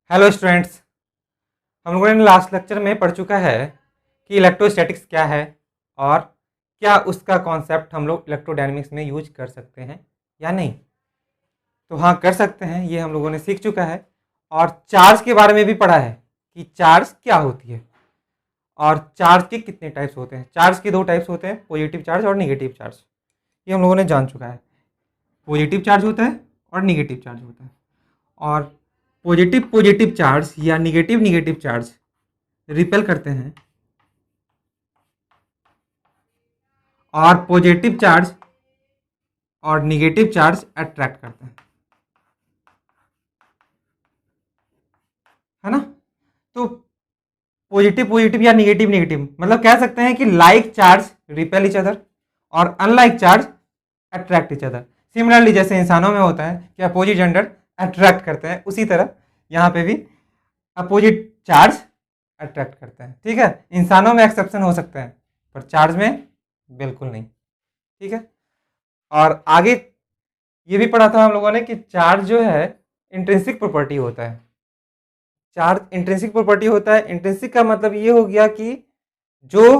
Hello students. हम लोगों ने लास्ट लेक्चर में पढ़ चुका है कि इलेक्ट्रोस्टैटिक्स क्या है और क्या उसका कॉन्सेप्ट हम लोग इलेक्ट्रोडायनेमिक्स में यूज कर सकते हैं या नहीं। तो हाँ, कर सकते हैं, ये हम लोगों ने सीख चुका है। और चार्ज के बारे में भी पढ़ा है कि चार्ज क्या होती है और चार्ज के कितने टाइप्स होते हैं। चार्ज के दो टाइप्स होते हैं, पॉजिटिव चार्ज और निगेटिव चार्ज। ये हम लोगों ने जान चुका है। पॉजिटिव चार्ज होता है और निगेटिव चार्ज होता है। और पॉजिटिव पॉजिटिव चार्ज या निगेटिव निगेटिव चार्ज रिपेल करते हैं और पॉजिटिव चार्ज और निगेटिव चार्ज अट्रैक्ट करते हैं, है ना। तो पॉजिटिव पॉजिटिव या निगेटिव निगेटिव मतलब कह सकते हैं कि like charge repel each other और unlike charge attract each other. Similarly जैसे इंसानों में होता है कि अपोजिट जेंडर अट्रैक्ट करते हैं, उसी तरह यहाँ पे भी अपोजिट चार्ज अट्रैक्ट करते हैं। ठीक है, इंसानों में एक्सेप्शन हो सकते हैं पर चार्ज में बिल्कुल नहीं। ठीक है, और आगे ये भी पढ़ा था हम लोगों ने कि चार्ज जो है इंट्रिंसिक प्रॉपर्टी होता है। चार्ज इंट्रिंसिक प्रॉपर्टी होता है। इंट्रिंसिक का मतलब ये हो गया कि जो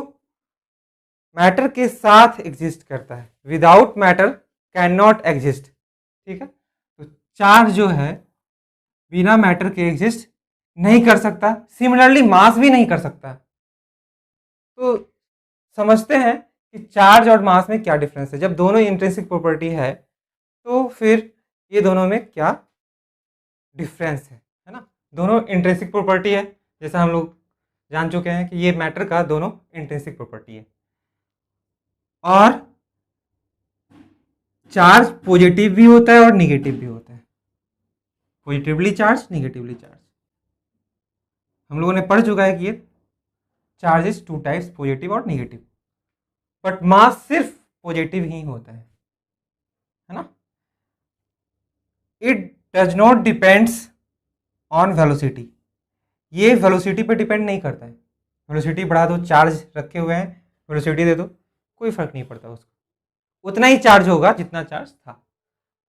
मैटर के साथ एग्जिस्ट करता है, without matter can not exist. ठीक है, तो चार्ज जो है बिना मैटर के एग्जिस्ट नहीं कर सकता। सिमिलरली मास भी नहीं कर सकता। तो समझते हैं कि चार्ज और मास में क्या डिफरेंस है। जब दोनों इंट्रिंसिक प्रॉपर्टी है तो फिर ये दोनों में क्या डिफरेंस है ना। दोनों इंट्रिंसिक प्रॉपर्टी है, जैसा हम लोग जान चुके हैं कि ये मैटर का दोनों इंट्रिंसिक प्रॉपर्टी है। और चार्ज पॉजिटिव भी होता है और निगेटिव भी होता है। Positively charge, negatively charge. हम लोगों ने पढ़ चुका है कि ये चार्जेस टू टाइप्स, पॉजिटिव और निगेटिव। बट मास सिर्फ पॉजिटिव ही होता है ना। It does not depends on velocity. ये वेलोसिटी पे डिपेंड नहीं करता है। वेलोसिटी बढ़ा दो, चार्ज रखे हुए हैं, वेलोसिटी दे दो, कोई फर्क नहीं पड़ता उसको, उतना ही चार्ज होगा जितना चार्ज था।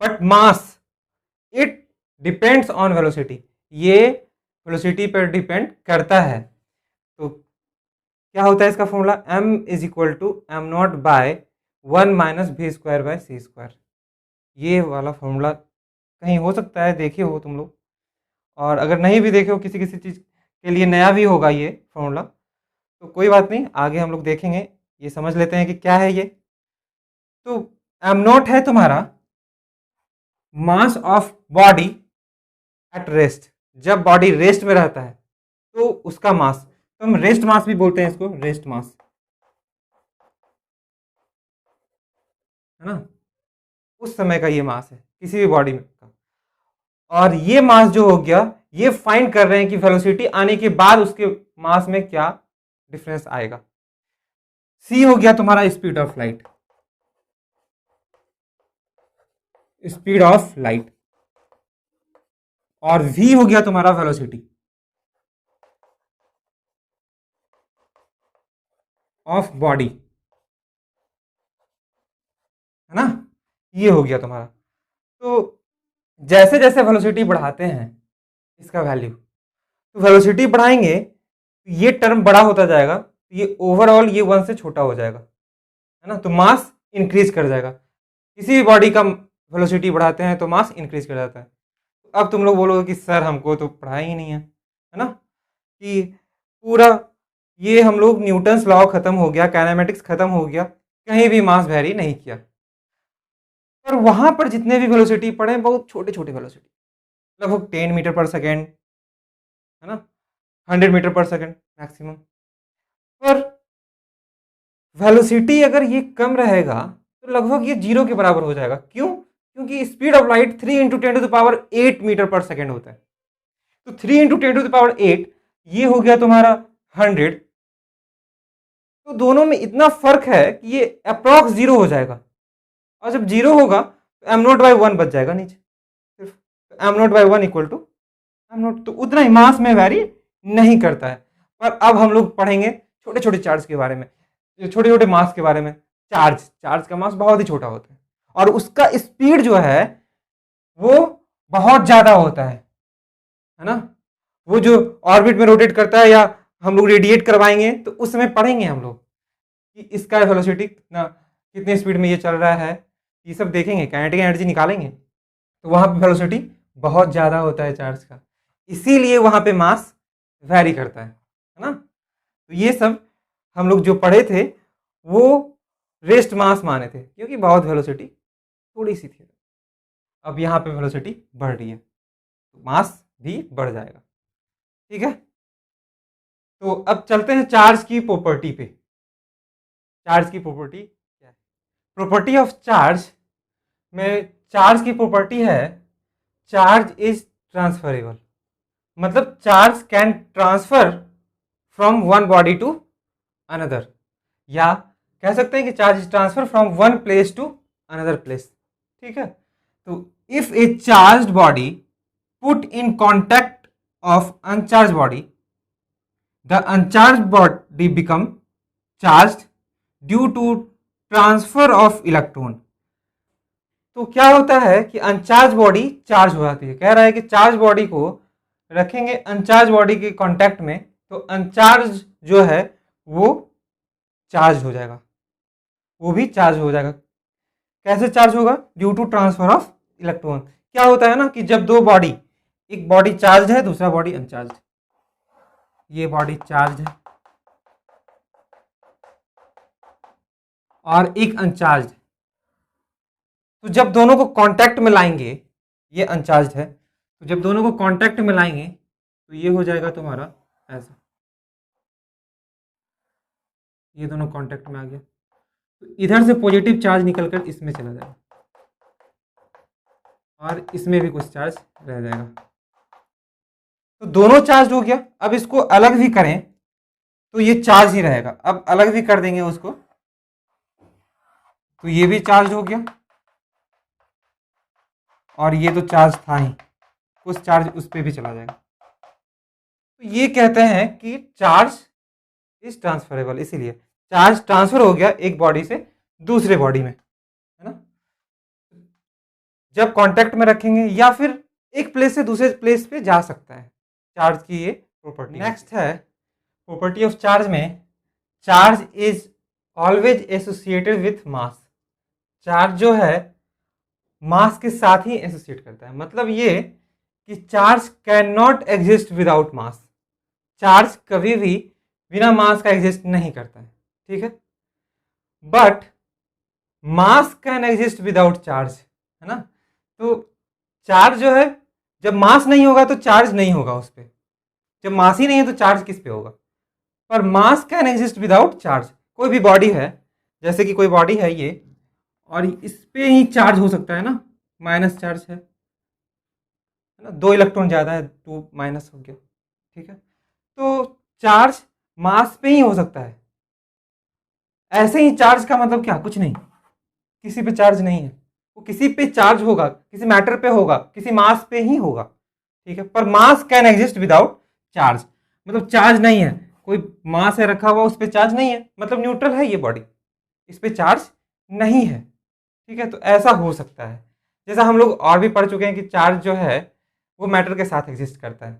But mass it depends on velocity, ये वेलोसिटी पर डिपेंड करता है। तो क्या होता है इसका formula, m is equal to m naught by 1 minus v square by c square. ये वाला फॉर्मूला कहीं हो सकता है देखे हो तुम लोग, और अगर नहीं भी देखे हो, किसी किसी चीज़ के लिए नया भी होगा ये फॉर्मूला, तो कोई बात नहीं, आगे हम लोग देखेंगे। ये समझ लेते हैं कि क्या है ये। तो एम नॉट है तुम्हारा mass of body at rest. जब बॉडी रेस्ट में रहता है तो उसका मास, तो हम रेस्ट मास भी बोलते हैं इसको, रेस्ट मास, है ना। उस समय का ये मास है किसी भी बॉडी में का। और ये मास जो हो गया, ये फाइंड कर रहे हैं कि वेलोसिटी आने के बाद उसके मास में क्या डिफरेंस आएगा। सी हो गया तुम्हारा speed of light, speed of light. और v हो गया तुम्हारा वेलोसिटी ऑफ बॉडी, है ना। ये हो गया तुम्हारा। तो जैसे जैसे वेलोसिटी बढ़ाते हैं इसका वैल्यू, तो वेलोसिटी बढ़ाएंगे तो ये टर्म बड़ा होता जाएगा, तो ये ओवरऑल ये 1 से छोटा हो जाएगा, है ना। तो मास इंक्रीज कर जाएगा। किसी भी बॉडी का वेलोसिटी बढ़ाते हैं तो मास इंक्रीज कर जाता है। तो अब तुम लोग बोलोगे कि सर हमको तो पढ़ा ही नहीं है ना, कि पूरा ये हम लोग न्यूटन्स लॉ खत्म हो गया, काइनेमेटिक्स खत्म हो गया, कहीं भी मास वेरी नहीं किया। पर वहां पर जितने भी वेलोसिटी पढ़े बहुत छोटे छोटे वेलोसिटी, लगभग 10 मीटर पर सेकेंड, है ना, 100 मीटर पर सेकेंड मैक्सिमम। पर वेलोसिटी अगर ये कम रहेगा तो लगभग ये जीरो के बराबर हो जाएगा। क्यों? क्योंकि speed of light 3 into 10 to the power 8 metre per second होता है। तो 3 इंटू 10 टू द पावर 8 ये हो गया तुम्हारा 100। तो दोनों में इतना फर्क है कि ये अप्रॉक्स जीरो हो जाएगा। और जब जीरो होगा तो एम नोट बाई 1 बच जाएगा नीचे सिर्फ। तो m naught by 1 equal to m naught, तो उतना ही मास में वैरी नहीं करता है। पर अब हम लोग पढ़ेंगे छोटे छोटे चार्ज के बारे में, छोटे छोटे मास के बारे में। चार्ज, चार्ज का मास बहुत ही छोटा होता है और उसका स्पीड जो है वो बहुत ज्यादा होता है ना। वो जो ऑर्बिट में रोटेट करता है या हम लोग रेडिएट करवाएंगे तो उस समय पढ़ेंगे हम लोग कि इसका वेलोसिटी कितना, कितने स्पीड में ये चल रहा है, ये सब देखेंगे, काइनेटिक एनर्जी निकालेंगे। तो वहाँ पे वेलोसिटी बहुत ज़्यादा होता है चार्ज का, इसीलिए वहाँ पे मास वैरी करता है ना। तो ये सब हम लोग जो पढ़े थे वो रेस्ट मास माने थे, क्योंकि बहुत वेलोसिटी थोड़ी सी थी। अब यहाँ पे वेलोसिटी बढ़ रही है तो मास भी बढ़ जाएगा, ठीक है। तो अब चलते हैं चार्ज की प्रॉपर्टी पे। चार्ज की प्रॉपर्टी क्या है? प्रॉपर्टी ऑफ चार्ज में चार्ज की प्रॉपर्टी है चार्ज इज ट्रांसफरेबल, मतलब charge can transfer from one body to another, या कह सकते हैं कि charge is transfer from one place to another place, ठीक है। तो if a charge body put in contact of uncharge body, the uncharge body become charge due to transfer of electron. तो क्या होता है कि अनचार्ज बॉडी चार्ज हो जाती है। कह रहा है कि चार्ज बॉडी को रखेंगे अनचार्ज बॉडी के कांटेक्ट में तो अनचार्ज जो है वो चार्ज हो जाएगा, वो भी चार्ज हो जाएगा। कैसे चार्ज होगा? Due to transfer of electron. क्या होता है ना कि जब दो बॉडी, एक बॉडी चार्ज है दूसरा बॉडी अनचार्ज, ये बॉडी चार्ज है और एक अनचार्ज, तो जब दोनों को कांटेक्ट में लाएंगे, ये अनचार्ज है, तो जब दोनों को कांटेक्ट में लाएंगे तो ये हो जाएगा तुम्हारा ऐसा, ये दोनों कांटेक्ट में आ गया तो इधर से पॉजिटिव चार्ज निकलकर इसमें चला जाएगा और इसमें भी कुछ चार्ज रह जाएगा, तो दोनों चार्ज हो गया। अब इसको अलग भी करें तो ये चार्ज ही रहेगा। अब अलग भी कर देंगे उसको तो ये भी चार्ज हो गया और ये तो चार्ज था ही, कुछ चार्ज उस पर भी चला जाएगा। तो ये कहते हैं कि चार्ज इज ट्रांसफरेबल, इसीलिए चार्ज ट्रांसफर हो गया एक बॉडी से दूसरे बॉडी में, है ना। जब कांटेक्ट में रखेंगे या फिर एक प्लेस से दूसरे प्लेस पे जा सकता है, चार्ज की ये प्रॉपर्टी। नेक्स्ट है प्रॉपर्टी ऑफ चार्ज में, charge is always associated with mass. Charge जो है मास के साथ ही एसोसिएट करता है, मतलब ये कि charge can not exist without mass. Charge कभी भी बिना मास का एग्जिस्ट नहीं करता है, ठीक है। But mass can exist without charge, है ना। तो चार्ज जो है, जब मास नहीं होगा तो चार्ज नहीं होगा उस पर, जब मास ही नहीं है तो चार्ज किस पे होगा। पर मास कैन एग्जिस्ट विदाउट चार्ज। कोई भी बॉडी है, जैसे कि कोई बॉडी है ये, और इस पे ही चार्ज हो सकता है ना, माइनस चार्ज है ना, 2 इलेक्ट्रॉन ज़्यादा है 2 माइनस हो गया, ठीक है। तो चार्ज मास पे ही हो सकता है। ऐसे ही चार्ज का मतलब क्या? कुछ नहीं, किसी पे चार्ज नहीं है, वो किसी पे चार्ज होगा, किसी मैटर पे होगा, किसी मास पे ही होगा, ठीक है। पर मास कैन एग्जिस्ट विदाउट चार्ज, मतलब चार्ज नहीं है, कोई मास है रखा हुआ उस पर चार्ज नहीं है, मतलब न्यूट्रल है ये बॉडी, इस पे चार्ज नहीं है, ठीक है। तो ऐसा हो सकता है, जैसा हम लोग और भी पढ़ चुके हैं कि चार्ज जो है वो मैटर के साथ एग्जिस्ट करता है।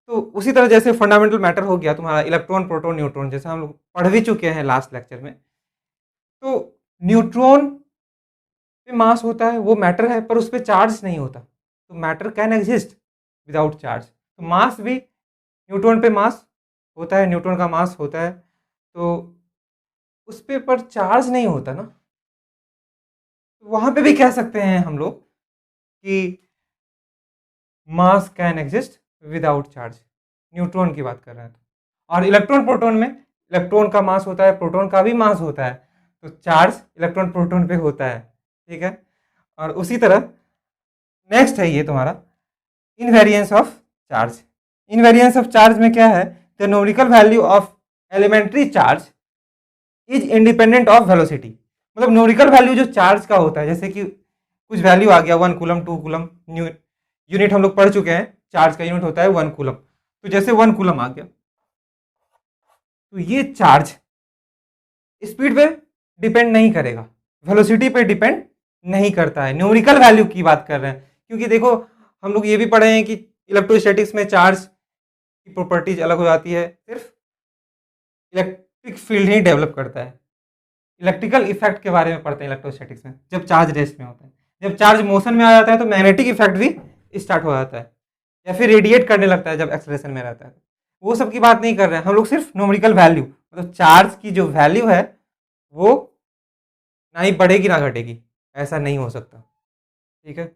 तो उसी तरह जैसे फंडामेंटल मैटर हो गया तुम्हारा इलेक्ट्रॉन प्रोटॉन न्यूट्रॉन, जैसा हम लोग पढ़ भी चुके हैं लास्ट लेक्चर में। तो न्यूट्रॉन पे मास होता है, वो मैटर है, पर उस पर चार्ज नहीं होता, तो matter can exist without charge. तो मास भी, न्यूट्रॉन पे मास होता है, न्यूट्रॉन का मास होता है, तो उस पर चार्ज नहीं होता ना। तो वहाँ पे भी कह सकते हैं हम लोग कि मास can exist without charge, neutron की बात कर रहे हैं तो। और इलेक्ट्रॉन प्रोटॉन में इलेक्ट्रॉन का मास होता है, प्रोटॉन का भी मास होता है, तो चार्ज इलेक्ट्रॉन प्रोटॉन पे होता है, ठीक है। और उसी तरह नेक्स्ट है ये तुम्हारा invariance of charge. Invariance of charge में क्या है? The numerical value of elementary charge is independent of velocity. मतलब न्यूमेरिकल वैल्यू जो चार्ज का होता है, जैसे कि कुछ वैल्यू आ गया 1 कूलम 2 कूलम, यूनिट हम लोग पढ़ चुके हैं, चार्ज का यूनिट होता है 1 कूलम। तो जैसे 1 कूलम आ गया तो ये चार्ज स्पीड पे डिपेंड नहीं करेगा, वेलोसिटी पे डिपेंड नहीं करता है। न्यूमेरिकल वैल्यू की बात कर रहे हैं, क्योंकि देखो हम लोग ये भी पढ़े हैं कि इलेक्ट्रोस्टैटिक्स में चार्ज की प्रॉपर्टीज अलग हो जाती है, सिर्फ इलेक्ट्रिक फील्ड ही डेवलप करता है। इलेक्ट्रिकल इफेक्ट के बारे में पढ़ते हैं इलेक्ट्रोस्टैटिक्स में, जब चार्ज रेस्ट में होता है। जब चार्ज मोशन में आ जाता है तो मैग्नेटिक इफेक्ट भी स्टार्ट हो जाता है, या फिर रेडिएट करने लगता है जब एक्सेलरेशन में रहता है। वो सब की बात नहीं कर रहे हैं हम लोग, सिर्फ न्यूमेरिकल वैल्यू, मतलब चार्ज की जो वैल्यू है वो ना ही बढ़ेगी ना घटेगी, ऐसा नहीं हो सकता। ठीक है,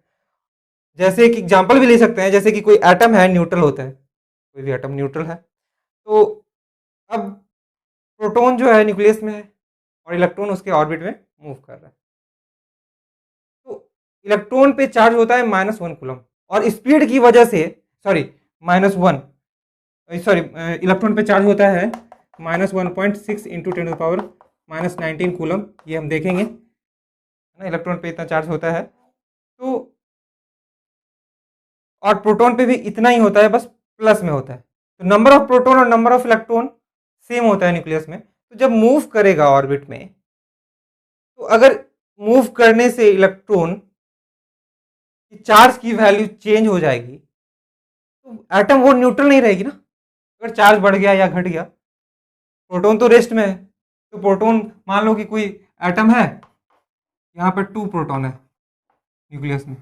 जैसे एक एग्जांपल भी ले सकते हैं, जैसे कि कोई एटम है, न्यूट्रल होता है, कोई भी एटम न्यूट्रल है, तो अब प्रोटॉन जो है न्यूक्लियस में है और इलेक्ट्रॉन उसके ऑर्बिट में मूव कर रहा है, तो इलेक्ट्रॉन पे चार्ज होता है -1 कूलम, और स्पीड की वजह से, सॉरी -1, सॉरी इलेक्ट्रॉन पे चार्ज होता है -1.6 इंटू 10⁻⁻19 कूलम, ये हम देखेंगे, है ना, इलेक्ट्रॉन पे इतना चार्ज होता है। तो और प्रोटॉन पे भी इतना ही होता है, बस प्लस में होता है। तो नंबर ऑफ प्रोटॉन और नंबर ऑफ इलेक्ट्रॉन सेम होता है न्यूक्लियस में। तो जब मूव करेगा ऑर्बिट में, तो अगर मूव करने से इलेक्ट्रॉन की चार्ज की वैल्यू चेंज हो जाएगी, तो एटम वो न्यूट्रल नहीं रहेगी ना। अगर चार्ज बढ़ गया या घट गया, प्रोटॉन तो रेस्ट में है, तो प्रोटॉन, मान लो कि कोई एटम है, यहाँ पे 2 प्रोटॉन है न्यूक्लियस में,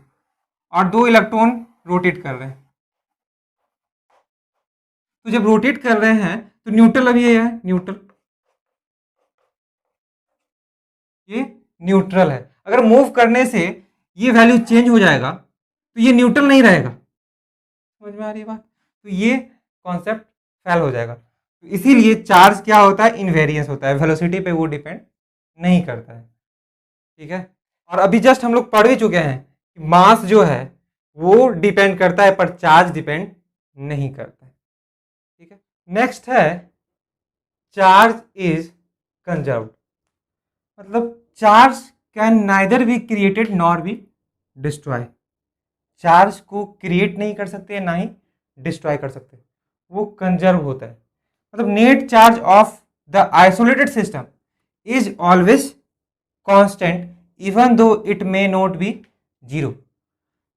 और 2 इलेक्ट्रॉन रोटेट कर रहे हैं। तो जब रोटेट कर रहे हैं तो न्यूट्रल अभी ये है, न्यूट्रल, ये न्यूट्रल है। अगर मूव करने से ये वैल्यू चेंज हो जाएगा तो ये न्यूट्रल नहीं रहेगा। समझ में आ रही है बात? तो ये कॉन्सेप्ट फेल हो जाएगा। तो इसीलिए चार्ज क्या होता है, इनवेरियंस होता है, वेलोसिटी पे वो डिपेंड नहीं करता है। ठीक है, और अभी जस्ट हम लोग पढ़ भी चुके हैं कि मास जो है वो डिपेंड करता है, पर चार्ज डिपेंड नहीं करता है। ठीक है, नेक्स्ट है चार्ज इज कंजर्व्ड, मतलब charge can neither be created nor be destroy. Charge को क्रिएट नहीं कर सकते ना ही डिस्ट्रॉय कर सकते, वो कंजर्व होता है। मतलब net charge of the isolated system is always constant even though it may not be zero.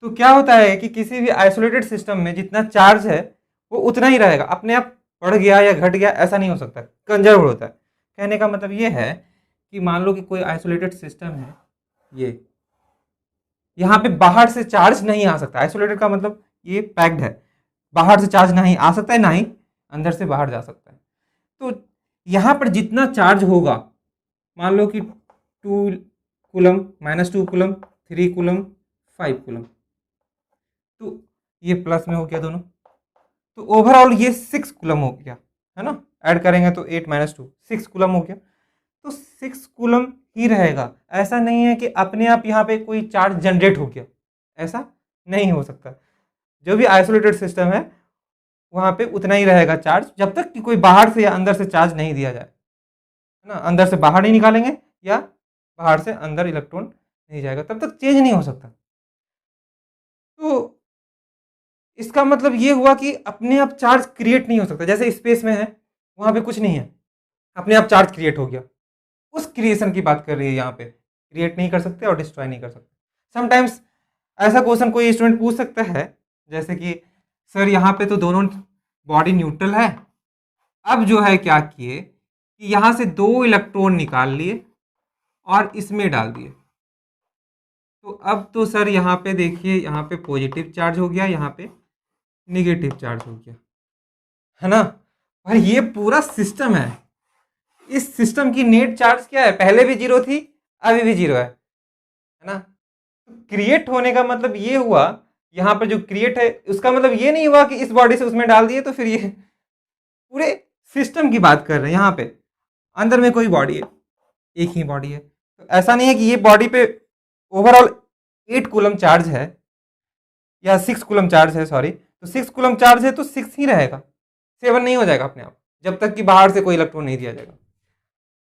तो क्या होता है कि किसी भी आइसोलेटेड सिस्टम में जितना चार्ज है वो उतना ही रहेगा, अपने आप बढ़ गया या घट गया ऐसा नहीं हो सकता, कंजर्व होता है। कहने का मतलब ये है कि मान लो कि कोई आइसोलेटेड सिस्टम है, ये यहाँ पे बाहर से चार्ज नहीं आ सकता। आइसोलेटेड का मतलब ये पैक्ड है, बाहर से चार्ज नहीं आ सकता है, ना ही अंदर से बाहर जा सकता है। तो यहाँ पर जितना चार्ज होगा, मान लो कि 2 कूलम, -2 कूलम, 3 कूलम, 5 कूलम, तो ये प्लस में हो गया दोनों, तो ओवरऑल ये 6 कूलम हो गया, है ना। ऐड करेंगे तो 8 - 2 6 कूलम हो गया। तो 6 कूलम ही रहेगा। ऐसा नहीं है कि अपने आप यहाँ पे कोई चार्ज जनरेट हो गया, ऐसा नहीं हो सकता। जो भी आइसोलेटेड सिस्टम है वहाँ पे उतना ही रहेगा चार्ज, जब तक कि कोई बाहर से या अंदर से चार्ज नहीं दिया जाए, है ना। अंदर से बाहर नहीं निकालेंगे या बाहर से अंदर इलेक्ट्रॉन नहीं जाएगा, तब तक चेंज नहीं हो सकता। तो इसका मतलब ये हुआ कि अपने आप चार्ज क्रिएट नहीं हो सकता। जैसे स्पेस में है, वहाँ पे कुछ नहीं है, अपने आप चार्ज क्रिएट हो गया, उस क्रिएशन की बात कर रही है यहाँ पे। क्रिएट नहीं कर सकते और डिस्ट्रॉय नहीं कर सकते। समटाइम्स ऐसा क्वेश्चन कोई स्टूडेंट पूछ सकता है, जैसे कि सर यहाँ पे तो दोनों बॉडी न्यूट्रल है, अब जो है क्या किए कि यहाँ से 2 इलेक्ट्रॉन निकाल लिए और इसमें डाल दिए। तो अब तो सर यहाँ पे देखिए, यहाँ पे पॉजिटिव चार्ज हो गया, यहाँ पे निगेटिव चार्ज हो गया, है ना। और ये पूरा सिस्टम है, इस सिस्टम की नेट चार्ज क्या है, पहले भी जीरो थी, अभी भी जीरो है ना। तो क्रिएट होने का मतलब ये हुआ, यहाँ पर जो क्रिएट है उसका मतलब ये नहीं हुआ कि इस बॉडी से उसमें डाल दिए तो फिर ये, पूरे सिस्टम की बात कर रहे हैं। यहाँ पे अंदर में कोई बॉडी है, एक ही बॉडी है, तो ऐसा नहीं है कि ये बॉडी पे ओवरऑल 8 कूलम चार्ज है या 6 कूलम चार्ज है, सॉरी, तो 6 कूलम चार्ज है तो 6 ही रहेगा, 7 नहीं हो जाएगा अपने आप, जब तक कि बाहर से कोई इलेक्ट्रॉन नहीं दिया जाएगा,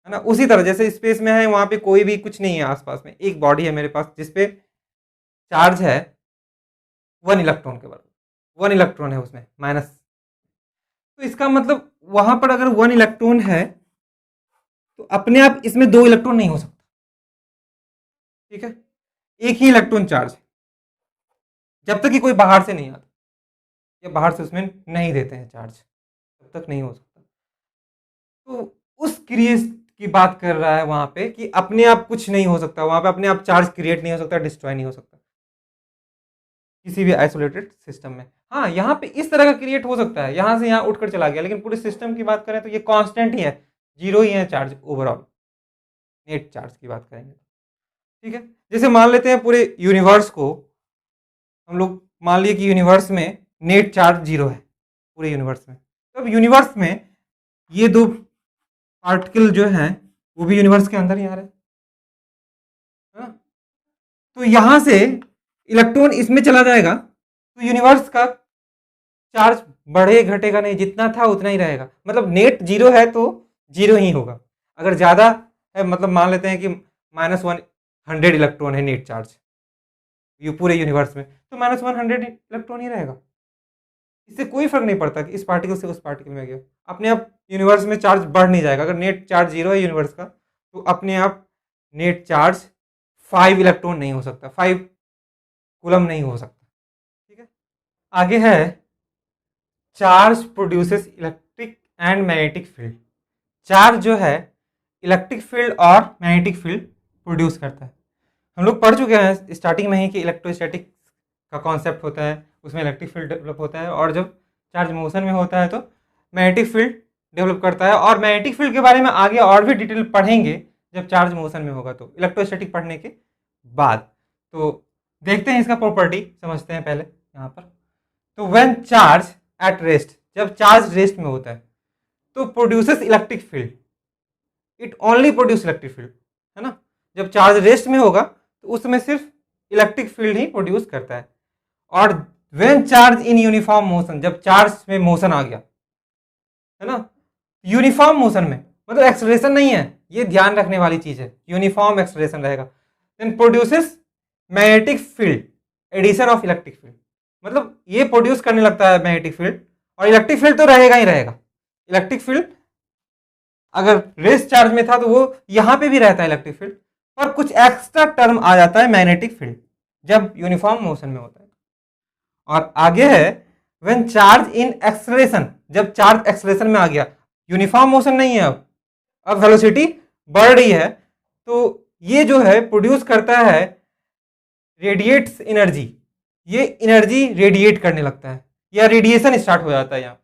है ना। उसी तरह जैसे स्पेस में है, वहाँ पे कोई भी कुछ नहीं है आसपास में, एक बॉडी है मेरे पास जिसपे चार्ज है 1 इलेक्ट्रॉन के बराबर, 1 इलेक्ट्रॉन है उसमें माइनस। तो इसका मतलब वहाँ पर अगर 1 इलेक्ट्रॉन है तो अपने आप इसमें 2 इलेक्ट्रॉन नहीं हो सकता। ठीक है, एक ही इलेक्ट्रॉन चार्ज है, जब तक कि कोई बाहर से नहीं आता या बाहर से उसमें नहीं देते हैं चार्ज। तक नहीं हो सकता। तो उस क्रिएट की बात कर रहा है वहां पे कि अपने आप कुछ नहीं हो सकता, वहां पे अपने आप चार्ज क्रिएट नहीं हो सकता, डिस्ट्रॉय नहीं हो सकता किसी भी आइसोलेटेड सिस्टम में। हाँ, यहाँ पे इस तरह का क्रिएट हो सकता है, यहाँ से यहाँ उठकर चला गया, लेकिन पूरे सिस्टम की बात करें तो ये कांस्टेंट ही है, जीरो ही है चार्ज ओवरऑल, नेट चार्ज की बात करेंगे। ठीक है, जैसे मान लेते हैं पूरे यूनिवर्स को हम लोग, मान लिए कि यूनिवर्स में नेट चार्ज जीरो है पूरे यूनिवर्स में। तो अब यूनिवर्स में ये दो पार्टिकल जो हैं वो भी यूनिवर्स के अंदर ही आ रहे हैं, है ना? तो यहां से इलेक्ट्रॉन इसमें चला जाएगा तो यूनिवर्स का चार्ज बढ़े घटेगा नहीं, जितना था उतना ही रहेगा। मतलब नेट जीरो है तो जीरो ही होगा, अगर ज़्यादा है मतलब मान लेते हैं कि -100 इलेक्ट्रॉन है नेट चार्ज ये पूरे यूनिवर्स में, तो -100 इलेक्ट्रॉन ही रहेगा। इससे कोई फर्क नहीं पड़ता कि इस पार्टिकल से उस पार्टिकल में गया, अपने आप यूनिवर्स में चार्ज बढ़ नहीं जाएगा। अगर नेट चार्ज जीरो है यूनिवर्स का तो अपने आप नेट चार्ज 5 इलेक्ट्रॉन नहीं हो सकता, 5 कूलम नहीं हो सकता। ठीक है, आगे है charge produces electric and magnetic field. Charge जो है इलेक्ट्रिक फील्ड और मैग्नेटिक फील्ड प्रोड्यूस करता है। हम लोग पढ़ चुके हैं स्टार्टिंग में ही कि इलेक्ट्रोस्टैटिक का कॉन्सेप्ट होता है, उसमें इलेक्ट्रिक फील्ड डेवलप होता है, और जब चार्ज मोशन में होता है तो मैग्नेटिक फील्ड डेवलप करता है। और मैग्नेटिक फील्ड के बारे में आगे और भी डिटेल पढ़ेंगे जब चार्ज मोशन में होगा, तो इलेक्ट्रोस्टैटिक पढ़ने के बाद। तो देखते हैं इसका प्रॉपर्टी, समझते हैं पहले यहाँ पर। तो व्हेन चार्ज एट रेस्ट, जब चार्ज रेस्ट में होता है तो produces electric field, it only produce electric field, है ना? जब चार्ज रेस्ट में होगा तो उसमें सिर्फ इलेक्ट्रिक फील्ड ही प्रोड्यूस करता है। और when charge in uniform motion, जब चार्ज में मोशन आ गया, है ना, यूनिफॉर्म मोशन में, मतलब एक्सेलरेशन नहीं है, ये ध्यान रखने वाली चीज है, यूनिफॉर्म एक्सेलरेशन रहेगा, then produces magnetic field, addition of electric field, मतलब ये प्रोड्यूस करने लगता है मैग्नेटिक फील्ड, और इलेक्ट्रिक फील्ड तो रहेगा ही रहेगा। इलेक्ट्रिक फील्ड अगर रेस्ट चार्ज में था तो वो यहां पे भी रहता है इलेक्ट्रिक फील्ड, पर कुछ एक्स्ट्रा टर्म आ जाता है मैग्नेटिक फील्ड जब यूनिफॉर्म मोशन में होता है। और आगे है व्हेन चार्ज इन एक्सेलरेशन, जब चार्ज एक्सेलरेशन में आ गया, यूनिफॉर्म मोशन नहीं है, अब वेलोसिटी बढ़ रही है, तो ये जो है प्रोड्यूस करता है रेडिएट्स एनर्जी, ये एनर्जी रेडिएट करने लगता है, या रेडिएशन स्टार्ट हो जाता है यहाँ,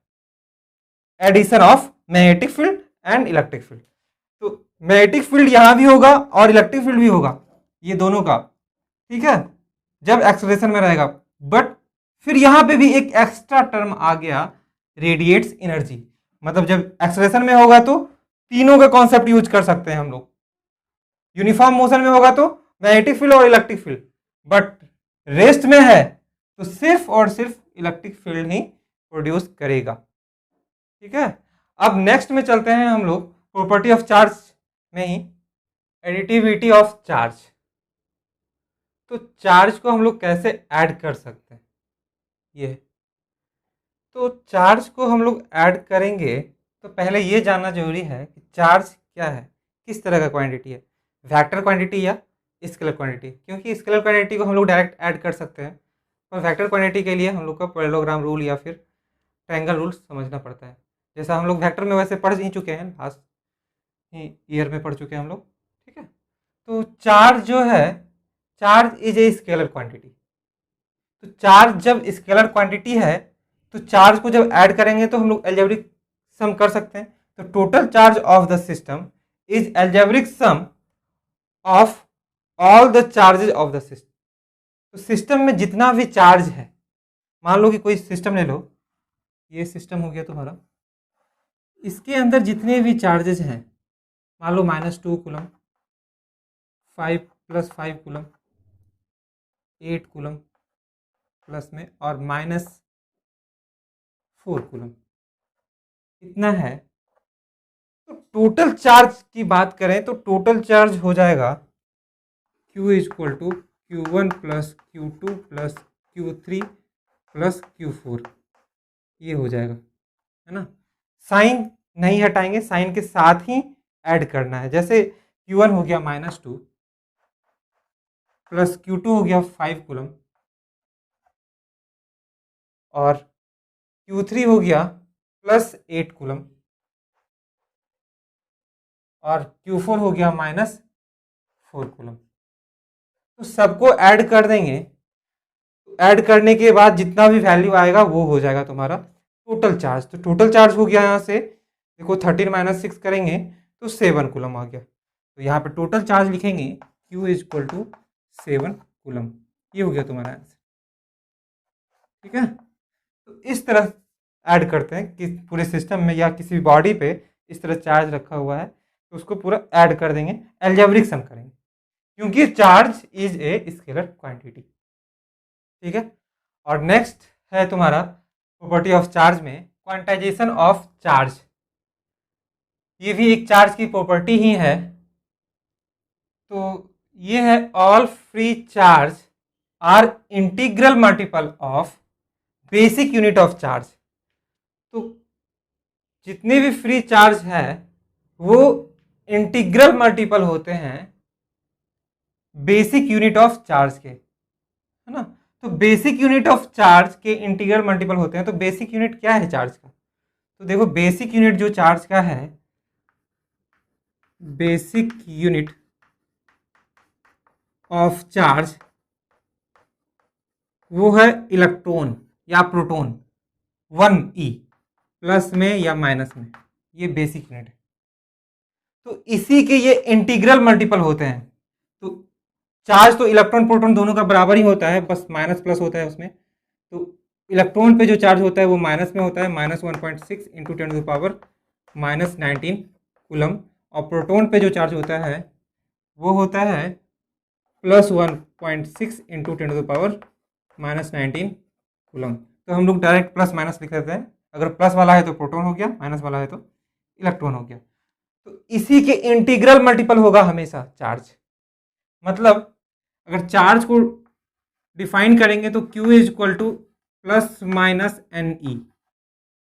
addition of magnetic field and electric field. तो मैग्नेटिक फील्ड यहां भी होगा और इलेक्ट्रिक फील्ड भी होगा, ये दोनों का। ठीक है, जब एक्सेलरेशन में रहेगा, बट फिर यहां पे भी एक एक्स्ट्रा टर्म आ गया, रेडिएट्स एनर्जी, मतलब जब एक्सेलरेशन में होगा तो तीनों का कॉन्सेप्ट यूज कर सकते हैं हम लोग, यूनिफॉर्म मोशन में होगा तो मैग्नेटिक फील्ड और इलेक्ट्रिक फील्ड, बट रेस्ट में है तो सिर्फ और सिर्फ इलेक्ट्रिक फील्ड ही प्रोड्यूस करेगा। ठीक है, अब नेक्स्ट में चलते हैं हम लोग प्रॉपर्टी ऑफ चार्ज में ही, एडिटिविटी ऑफ चार्ज। तो चार्ज को हम लोग कैसे ऐड कर सकते हैं, ये तो चार्ज को हम लोग ऐड करेंगे तो पहले ये जानना जरूरी है कि चार्ज क्या है, किस तरह का क्वांटिटी है, वेक्टर क्वांटिटी या स्केलर क्वांटिटी। क्योंकि स्केलर क्वांटिटी को हम लोग डायरेक्ट ऐड कर सकते हैं, पर वेक्टर क्वांटिटी के लिए हम लोग का पैरेललोग्राम रूल या फिर ट्रायंगल रूल समझना पड़ता है, जैसा हम लोग वेक्टर में वैसे पढ़ ही चुके हैं, लास्ट ईयर में पढ़ चुके हैं हम लोग। ठीक है, तो चार्ज जो है, charge is a scalar quantity. तो चार्ज जब स्केलर क्वांटिटी है तो चार्ज को जब ऐड करेंगे तो हम लोग एल्जेब्रिक सम कर सकते हैं। तो total charge of the system is algebraic sum of all the charges of the system. तो सिस्टम में जितना भी चार्ज है, मान लो कि कोई सिस्टम ले लो, ये सिस्टम हो गया तुम्हारा, इसके अंदर जितने भी चार्जेस हैं, मान लो -2 कूलम, 5 + 5 कूलम, 8 कूलम प्लस में, और -4 कूलम, इतना है। तो टोटल चार्ज की बात करें तो टोटल चार्ज हो जाएगा Q = Q1 + Q2 + Q3 + Q4, ये हो जाएगा, है ना? साइन नहीं हटाएंगे, साइन के साथ ही ऐड करना है। जैसे Q1 हो गया -2 + Q2 हो गया 5 कूलम, और Q3 हो गया प्लस 8 कूलम, और Q4 हो गया माइनस 4 कूलम। तो सबको ऐड कर देंगे, ऐड करने के बाद जितना भी वैल्यू आएगा वो हो जाएगा तुम्हारा टोटल चार्ज। तो टोटल चार्ज हो गया यहाँ से, देखो 13 माइनस 6 करेंगे तो 7 कूलम आ गया। तो यहाँ पे टोटल चार्ज लिखेंगे Q is equal to 7 coulomb. ये हो गया तुम्हारा आंसर। ठीक है, तो इस तरह ऐड करते हैं कि पूरे सिस्टम में या किसी बॉडी पे इस तरह चार्ज रखा हुआ है तो उसको पूरा ऐड कर देंगे, एल्जेब्रिक सम करेंगे, क्योंकि charge is a scalar quantity. ठीक है, और नेक्स्ट है तुम्हारा प्रॉपर्टी ऑफ चार्ज में क्वांटाइजेशन ऑफ चार्ज। ये भी एक चार्ज की प्रॉपर्टी ही है। तो ये है all free charge are integral multiple of basic unit of charge. तो जितने भी फ्री चार्ज है वो इंटीग्रल मल्टीपल होते हैं बेसिक यूनिट ऑफ चार्ज के, है ना। तो बेसिक यूनिट ऑफ चार्ज के इंटीग्रल मल्टीपल होते हैं। तो बेसिक यूनिट क्या है चार्ज का? तो देखो बेसिक यूनिट जो चार्ज का है, बेसिक यूनिट ऑफ चार्ज वो है इलेक्ट्रॉन या प्रोटॉन, 1e प्लस में या माइनस में, ये बेसिक यूनिट है। तो इसी के ये इंटीग्रल मल्टीपल होते हैं। तो चार्ज तो इलेक्ट्रॉन प्रोटॉन दोनों का बराबर ही होता है, बस माइनस प्लस होता है उसमें। तो इलेक्ट्रॉन पे जो चार्ज होता है वो माइनस में होता है, माइनस 1.6 इंटू 10⁻⁻⁻, माइनस 19 कूलम। और प्रोटॉन पे जो चार्ज होता है वो होता है प्लस 1.6 इंटू 10⁻⁻19 कूलम। तो हम लोग डायरेक्ट प्लस माइनस लिख देते हैं। अगर प्लस वाला है तो प्रोटॉन हो गया, माइनस वाला है तो इलेक्ट्रॉन हो गया। तो इसी के इंटीग्रल मल्टीपल होगा हमेशा चार्ज। मतलब अगर चार्ज को डिफाइन करेंगे तो Q is equal to plus minus n e,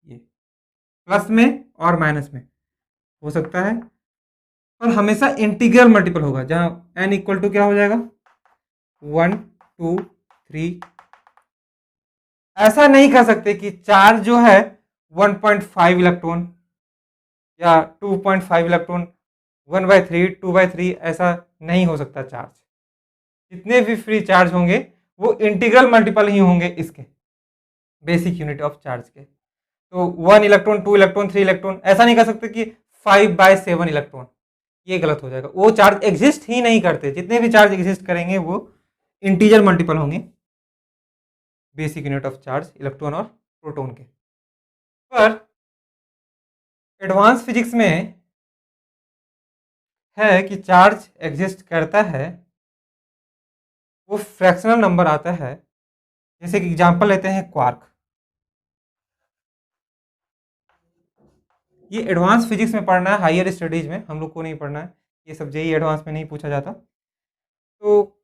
ये प्लस में और माइनस में हो सकता है, पर हमेशा इंटीग्रल मल्टीपल होगा, जहां n इक्वल टू क्या हो जाएगा 1 2 3। ऐसा नहीं कर सकते कि चार्ज जो है 1.5 इलेक्ट्रॉन या 2.5 इलेक्ट्रॉन 1/3 2/3, ऐसा नहीं हो सकता। चार्ज जितने भी फ्री चार्ज होंगे वो इंटीग्रल मल्टीपल ही होंगे इसके बेसिक यूनिट ऑफ चार्ज के। तो 1 इलेक्ट्रॉन 2 इलेक्ट्रॉन 3 इलेक्ट्रॉन ऐसा नहीं कर सकते कि 5/7 इलेक्ट्रॉन, ये गलत हो जाएगा। वो चार्ज एग्जिस्ट ही नहीं करते। जितने भी चार्ज एग्जिस्ट करेंगे वो इंटीजर मल्टीपल होंगे basic unit of charge electron और प्रोटॉन के। पर एडवांस फिजिक्स में है कि चार्ज एग्जिस्ट करता है, वो फ्रैक्शनल नंबर आता है। जैसे कि एग्जांपल लेते हैं क्वार्क। ये एडवांस फिजिक्स में पढ़ना है, हायर स्टडीज में हम लोग को नहीं पढ़ना है, ये सब जेई एडवांस में नहीं पूछा जाता। तो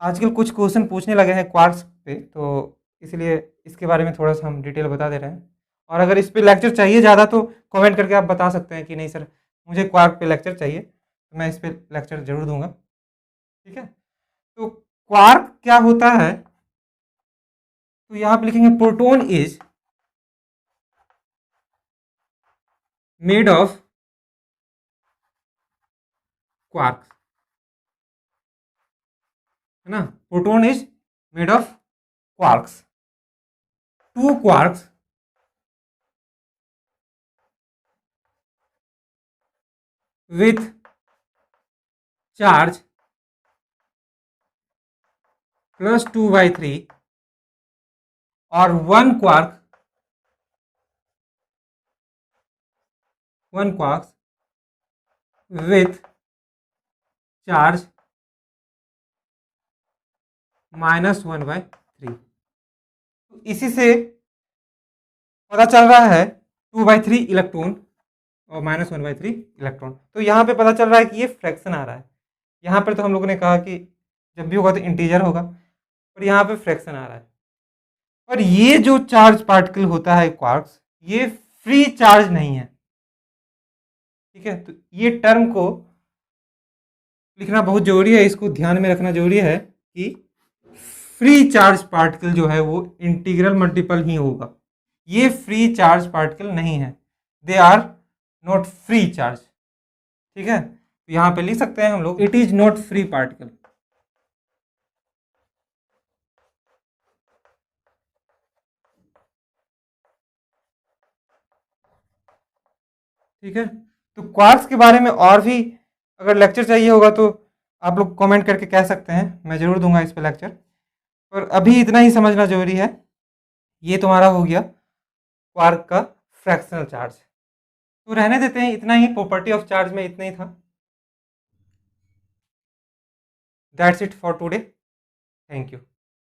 आजकल कुछ क्वेश्चन पूछने लगे हैं क्वार्क्स पे, तो इसलिए इसके बारे में थोड़ा सा हम डिटेल बता दे रहे हैं। और अगर इस पे लेक्चर चाहिए ज़्यादा तो कमेंट करके आप बता सकते हैं कि नहीं सर मुझे क्वार्क पे लेक्चर चाहिए, तो मैं इस पे लेक्चर जरूर दूंगा। ठीक है, तो क्वार्क क्या होता है? तो यहाँ पे लिखेंगे proton is made of quark, है ना। Proton is made of quarks, 2 quarks with charge plus 2/3 और 1 quark with charge -1/3। तो इसी से पता चल रहा है 2/3 इलेक्ट्रॉन और -1/3 इलेक्ट्रॉन। तो यहाँ पे पता चल रहा है कि ये फ्रैक्शन आ रहा है। यहाँ पर तो हम लोगों ने कहा कि जब भी होगा तो इंटीजर होगा, पर यहाँ पे फ्रैक्शन आ रहा है। पर ये जो चार्ज पार्टिकल होता है क्वार्क्स, ये फ्री चार्ज नहीं है। ठीक है, तो ये टर्म को लिखना बहुत जरूरी है, इसको ध्यान में रखना जरूरी है कि फ्री चार्ज पार्टिकल जो है वो इंटीग्रल मल्टीपल ही होगा। ये फ्री चार्ज पार्टिकल नहीं है, they are not free charge. ठीक है, तो यहाँ पे लिख सकते हैं हम लोग, it is not free particle. ठीक है, तो क्वार्क्स के बारे में और भी अगर लेक्चर चाहिए होगा तो आप लोग कमेंट करके कह सकते हैं, मैं ज़रूर दूंगा इस पर लेक्चर। पर अभी इतना ही समझना जरूरी है। ये तुम्हारा हो गया क्वार्क का फ्रैक्शनल चार्ज। तो रहने देते हैं, इतना ही प्रॉपर्टी ऑफ चार्ज में इतना ही था। That's it for today, thank you.